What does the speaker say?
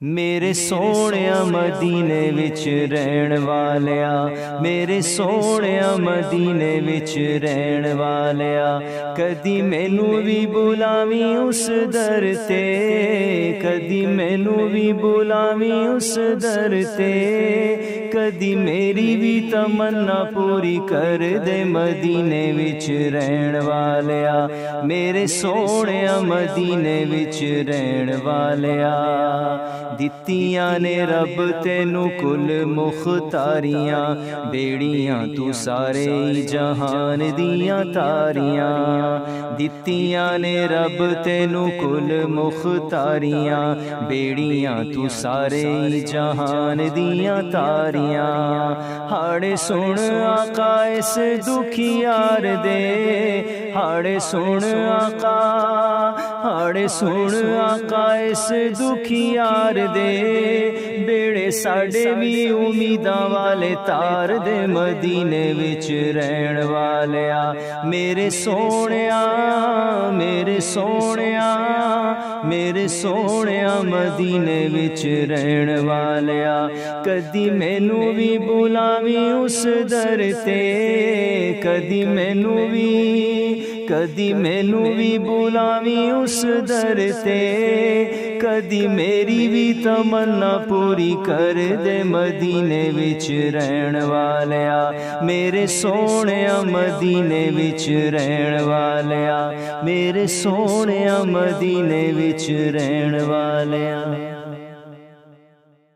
मेरे सोहणिया मदीने विच रहण वालिया, मेरे सोहणिया मदीने विच रहण वालिया, कदी मैनू भी बुलावी उस दर ते, कदी मैनू भी बुलावी उस दर ते, कदी मेरी भी तमन्ना पूरी कर दे मदीने विच रहण वालिया, मेरे सोहणिया मदीने विच रहण वालिया। दित्तियां ने रब तेनू कुल मुख्तारियां, बेड़ियां तू सारे जहान दियां तारियां, दित्तियां ने रब तेनू कुल मुख्तारियां, बेड़ियां तू सारे जहान दियां तारियां। हाड़े सुन आका इस दुखियार दे, हाड़े सुन आका, हाड़े सुन आका इस दुखियार दे, बेड़े साडे भी उम्मीदां वाले तार दे मदीने विच रहण वालिया, मेरे सोहणिया, मेरे सोहणिया, मेरे सोहणिया मदीने विच रहण वालिया, कदी मैनू भी बुलावी उस दर ते, कदी मैनू भी, कदी मैनू भी बुलावी उस दर ते, कदी मेरी भी तमन्ना पूरी कर दे मदीने विच रहण वालिया, मेरे सोहणिया मदीने विच रहण वालिया, मेरे सोहणिया मदीने विच रहण वालिया।